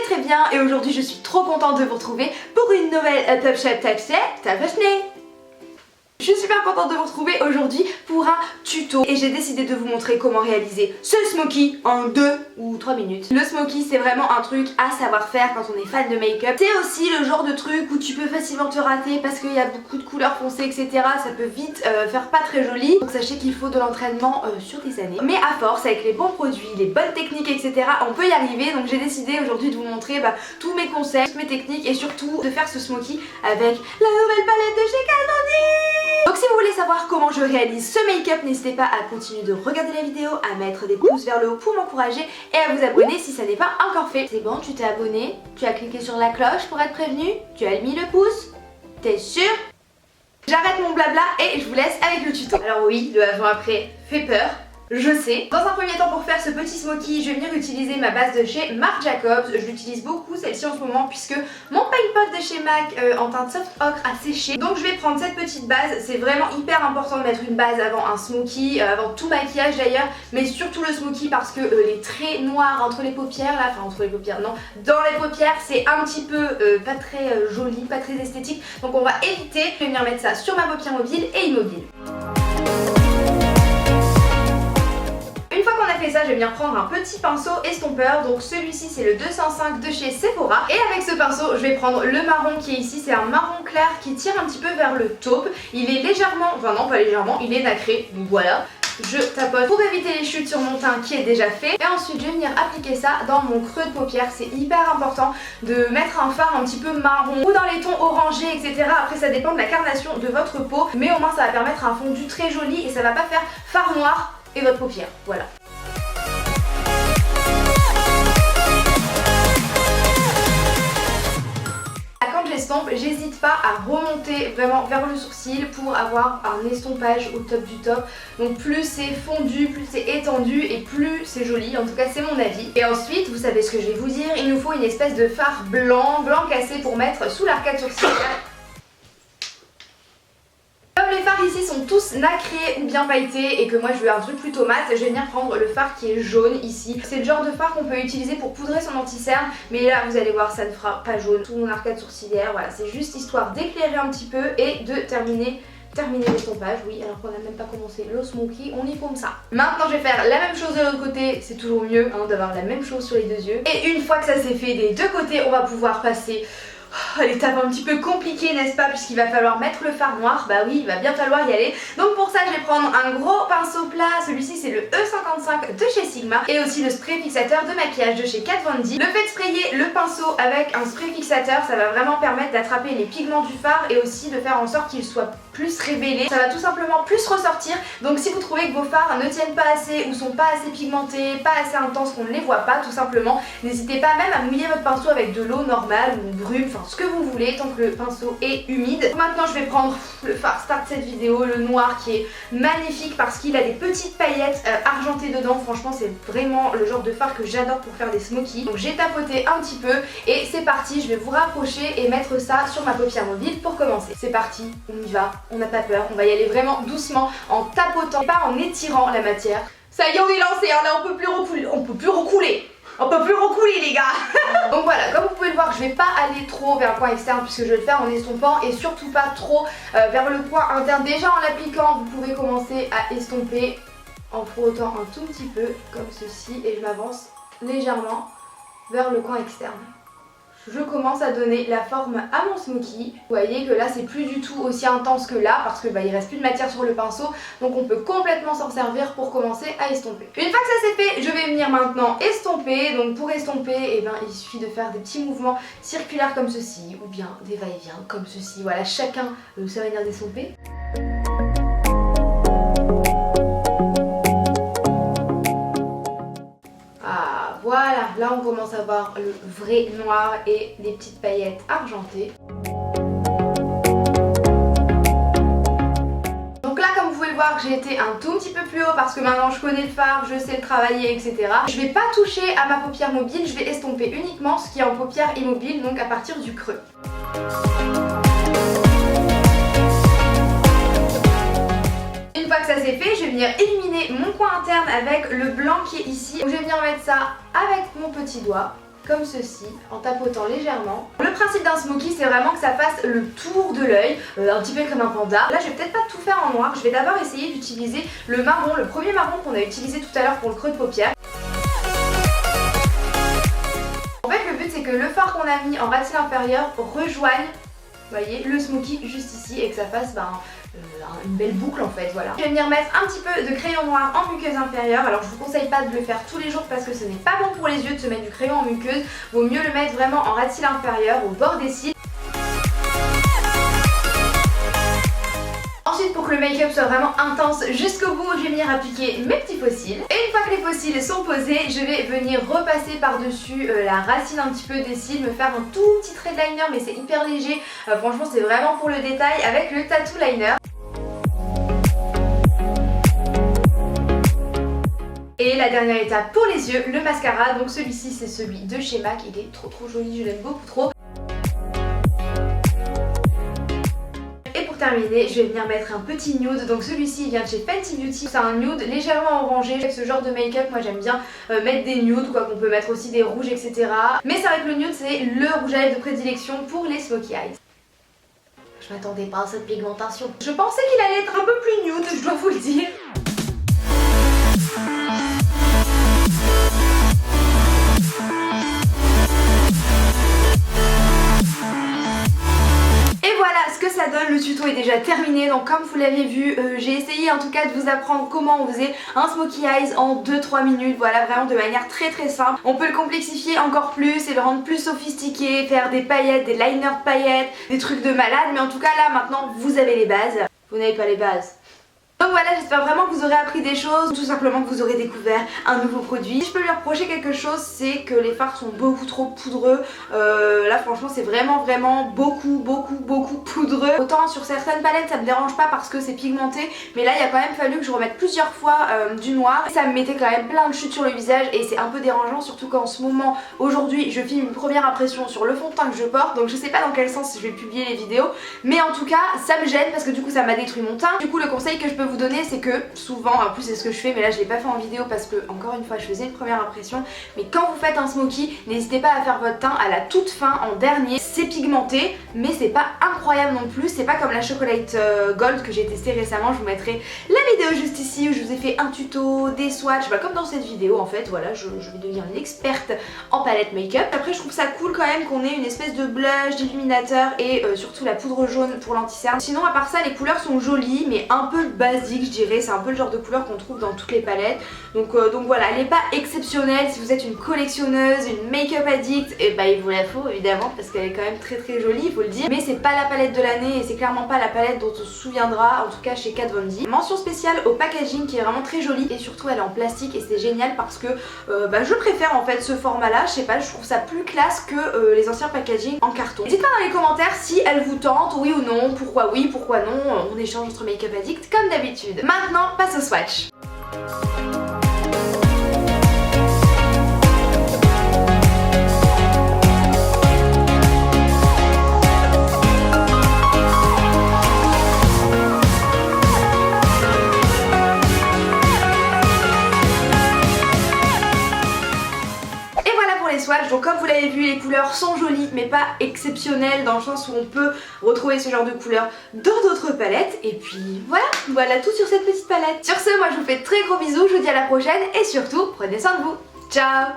très bien et aujourd'hui je suis trop contente de vous retrouver pour une nouvelle Top Shop Tapeschnee. Je suis super contente de vous retrouver aujourd'hui pour un tuto et j'ai décidé de vous montrer comment réaliser ce smoky en 2 ou 3 minutes. Le smoky c'est vraiment un truc à savoir faire quand on est fan de make-up. C'est aussi le genre de truc où tu peux facilement te rater parce qu'il y a beaucoup de couleurs foncées etc. Ça peut vite faire pas très joli. Donc sachez qu'il faut de l'entraînement sur des années. Mais à force avec les bons produits, les bonnes techniques etc. on peut y arriver. Donc j'ai décidé aujourd'hui de vous montrer tous mes conseils, toutes mes techniques et surtout de faire ce smoky avec la nouvelle palette de chez Kat Von D. Donc si vous voulez savoir comment je réalise ce make-up, n'hésitez pas à continuer de regarder la vidéo, à mettre des pouces vers le haut pour m'encourager et à vous abonner si ça n'est pas encore fait. C'est bon, tu t'es abonné, tu as cliqué sur la cloche pour être prévenu, tu as mis le pouce, t'es sûr? J'arrête mon blabla et je vous laisse avec le tuto. Alors oui, le avant-après fait peur. Je sais. Dans un premier temps pour faire ce petit smoky, je vais venir utiliser ma base de chez Marc Jacobs. Je l'utilise beaucoup celle-ci en ce moment puisque mon paint pot de chez MAC en teinte soft ocre a séché. Donc je vais prendre cette petite base. C'est vraiment hyper important de mettre une base avant un smoky, avant tout maquillage d'ailleurs, mais surtout le smoky parce que les traits noirs entre les paupières là, enfin entre les paupières non, dans les paupières c'est un petit peu pas très joli, pas très esthétique. Donc on va éviter. Je vais venir mettre ça sur ma paupière mobile et immobile. Une fois qu'on a fait ça, je vais venir prendre un petit pinceau estompeur. Donc celui-ci c'est le 205 de chez Sephora. Et avec ce pinceau, je vais prendre le marron qui est ici. C'est un marron clair qui tire un petit peu vers le taupe. Il est légèrement, enfin non pas légèrement, il est nacré. Donc voilà. Je tapote pour éviter les chutes sur mon teint qui est déjà fait. Et ensuite je vais venir appliquer ça dans mon creux de paupière. C'est hyper important de mettre un fard un petit peu marron ou dans les tons orangés etc. Après ça dépend de la carnation de votre peau. Mais au moins ça va permettre un fondu très joli et ça va pas faire fard noir et votre paupière, voilà. Quand je l'estompe, j'hésite pas à remonter vraiment vers le sourcil pour avoir un estompage au top du top. Donc plus c'est fondu, plus c'est étendu et plus c'est joli, en tout cas c'est mon avis. Et ensuite, vous savez ce que je vais vous dire, il nous faut une espèce de fard blanc cassé pour mettre sous l'arcade sourcilière. Les fards ici sont tous nacrés ou bien pailletés et que moi je veux un truc plutôt mat, je vais venir prendre le fard qui est jaune ici. C'est le genre de fard qu'on peut utiliser pour poudrer son anti-cerne, mais là vous allez voir ça ne fera pas jaune sous mon arcade sourcilière. Voilà, c'est juste histoire d'éclairer un petit peu et de terminer l'estompage. Oui, alors qu'on n'a même pas commencé le smoky, on y paume ça. Maintenant je vais faire la même chose de l'autre côté, c'est toujours mieux d'avoir la même chose sur les deux yeux. Et une fois que ça s'est fait des deux côtés, on va pouvoir passer à l'étape un petit peu compliquée n'est-ce pas, puisqu'il va falloir mettre le fard noir. Bah oui, il va bien falloir y aller. Donc pour ça je vais prendre un gros pinceau plat, celui-ci c'est le E55 de chez Sigma, et aussi le spray fixateur de maquillage de chez Kat Von D. Le fait de sprayer le pinceau avec un spray fixateur, ça va vraiment permettre d'attraper les pigments du fard et aussi de faire en sorte qu'il soit plus révélé. Ça va tout simplement plus ressortir. Donc si vous trouvez que vos fards ne tiennent pas assez ou sont pas assez pigmentés, pas assez intenses, qu'on ne les voit pas tout simplement, n'hésitez pas même à mouiller votre pinceau avec de l'eau normale ou brume, enfin ce que vous voulez tant que le pinceau est humide. Maintenant je vais prendre le fard star de cette vidéo, le noir qui est magnifique parce qu'il a des petites paillettes argentées dedans. Franchement c'est vraiment le genre de fard que j'adore pour faire des smokies. Donc j'ai tapoté un petit peu et c'est parti, je vais vous rapprocher et mettre ça sur ma paupière mobile pour commencer. C'est parti, on y va, on n'a pas peur, on va y aller vraiment doucement en tapotant, pas en étirant la matière. Ça y est, on est lancé, là on peut plus recouler, on peut plus recouler les gars. Donc voilà, comme vous pouvez le voir, je vais pas aller trop vers le coin externe puisque je vais le faire en estompant et surtout pas trop vers le coin interne. Déjà en l'appliquant, vous pouvez commencer à estomper en frottant un tout petit peu comme ceci et je m'avance légèrement vers le coin externe. Je commence à donner la forme à mon smoky. Vous voyez que là c'est plus du tout aussi intense que là parce que il reste plus de matière sur le pinceau, donc on peut complètement s'en servir pour commencer à estomper. Une fois que ça c'est fait, je vais venir maintenant estomper. Donc pour estomper, il suffit de faire des petits mouvements circulaires comme ceci ou bien des va-et-vient comme ceci. Voilà, chacun sa manière d'estomper. Voilà, là on commence à voir le vrai noir et des petites paillettes argentées. Donc là comme vous pouvez le voir, j'ai été un tout petit peu plus haut parce que maintenant je connais le fard, je sais le travailler etc. Je vais pas toucher à ma paupière mobile, je vais estomper uniquement ce qui est en paupière immobile, donc à partir du creux. Une fois que ça c'est fait, je vais venir illuminer mon coin interne avec le blanc qui est ici. Donc je vais venir mettre ça avec mon petit doigt, comme ceci, en tapotant légèrement. Le principe d'un smoky, c'est vraiment que ça fasse le tour de l'œil, un petit peu comme un panda. Là, je vais peut-être pas tout faire en noir, je vais d'abord essayer d'utiliser le marron, le premier marron qu'on a utilisé tout à l'heure pour le creux de paupière. En fait, le but, c'est que le fard qu'on a mis en ras de cils inférieur rejoigne, vous voyez, le smoky juste ici et que ça fasse une belle boucle en fait, voilà. Je vais venir mettre un petit peu de crayon noir en muqueuse inférieure. Alors je vous conseille pas de le faire tous les jours parce que ce n'est pas bon pour les yeux de se mettre du crayon en muqueuse. Vaut mieux le mettre vraiment en ras de cils inférieur, au bord des cils. Ensuite, pour que le make-up soit vraiment intense jusqu'au bout, je vais venir appliquer mes petits faux cils. Et une fois que les faux cils sont posés, je vais venir repasser par-dessus la racine un petit peu des cils, me faire un tout petit trait de liner, mais c'est hyper léger. Franchement, c'est vraiment pour le détail avec le tattoo liner. Et la dernière étape pour les yeux, le mascara. Donc celui-ci, c'est celui de chez MAC. Il est trop joli, je l'aime beaucoup trop. Terminé, je vais venir mettre un petit nude. Donc celui-ci il vient de chez Fenty Beauty. C'est un nude légèrement orangé. Avec ce genre de make-up, moi j'aime bien mettre des nudes, quoi, qu'on peut mettre aussi des rouges, etc. Mais c'est vrai que le nude c'est le rouge à lèvres de prédilection pour les smokey eyes. Je m'attendais pas à cette pigmentation. Je pensais qu'il allait être un peu plus nude, je dois vous le dire. Ça donne, le tuto est déjà terminé, donc comme vous l'avez vu, j'ai essayé en tout cas de vous apprendre comment on faisait un smokey eyes en 2-3 minutes, voilà, vraiment de manière très simple. On peut le complexifier encore plus et le rendre plus sophistiqué, faire des paillettes, des liners de paillettes, des trucs de malade, mais en tout cas là maintenant vous avez les bases. Vous n'avez pas les bases. Donc voilà, j'espère vraiment que vous aurez appris des choses, tout simplement que vous aurez découvert un nouveau produit. Si je peux lui reprocher quelque chose, c'est que les fards sont beaucoup trop poudreux. Là franchement c'est vraiment beaucoup poudreux. Autant sur certaines palettes ça me dérange pas parce que c'est pigmenté, mais là il a quand même fallu que je remette plusieurs fois du noir. Ça me mettait quand même plein de chutes sur le visage et c'est un peu dérangeant, surtout qu'en ce moment, aujourd'hui, je filme une première impression sur le fond de teint que je porte, donc je sais pas dans quel sens je vais publier les vidéos, mais en tout cas ça me gêne parce que du coup ça m'a détruit mon teint. Du coup le conseil que je peux vous donner, c'est que souvent, en plus c'est ce que je fais, mais là je l'ai pas fait en vidéo parce que encore une fois je faisais une première impression, mais quand vous faites un smoky, n'hésitez pas à faire votre teint à la toute fin, en dernier. C'est pigmenté mais c'est pas incroyable non plus, c'est pas comme la Chocolate Gold que j'ai testé récemment. Je vous mettrai la vidéo juste ici où je vous ai fait un tuto, des swatchs, comme dans cette vidéo en fait. Voilà, je vais devenir une experte en palette make-up. Après je trouve ça cool quand même qu'on ait une espèce de blush, d'illuminateur et surtout la poudre jaune pour l'anti-cerne. Sinon à part ça les couleurs sont jolies mais un peu basiques je dirais, c'est un peu le genre de couleur qu'on trouve dans toutes les palettes. Donc voilà, elle n'est pas exceptionnelle. Si vous êtes une collectionneuse, une make-up addict, et bah il vous la faut évidemment parce qu'elle est quand même très jolie, il faut le dire. Mais c'est pas la palette de l'année et c'est clairement pas la palette dont on se souviendra, en tout cas chez Kat Von D. Mention spéciale au packaging qui est vraiment très joli et surtout elle est en plastique et c'est génial parce que je préfère en fait ce format là, je sais pas, je trouve ça plus classe que les anciens packaging en carton. N'hésitez pas dans les commentaires si elle vous tente, oui ou non, pourquoi oui, pourquoi non, on échange entre make-up addict comme d'habitude. Maintenant, passe au swatch. Donc comme vous l'avez vu, les couleurs sont jolies mais pas exceptionnelles dans le sens où on peut retrouver ce genre de couleurs dans d'autres palettes. Et puis voilà tout sur cette petite palette. Sur ce, moi je vous fais de très gros bisous, je vous dis à la prochaine et surtout prenez soin de vous. Ciao.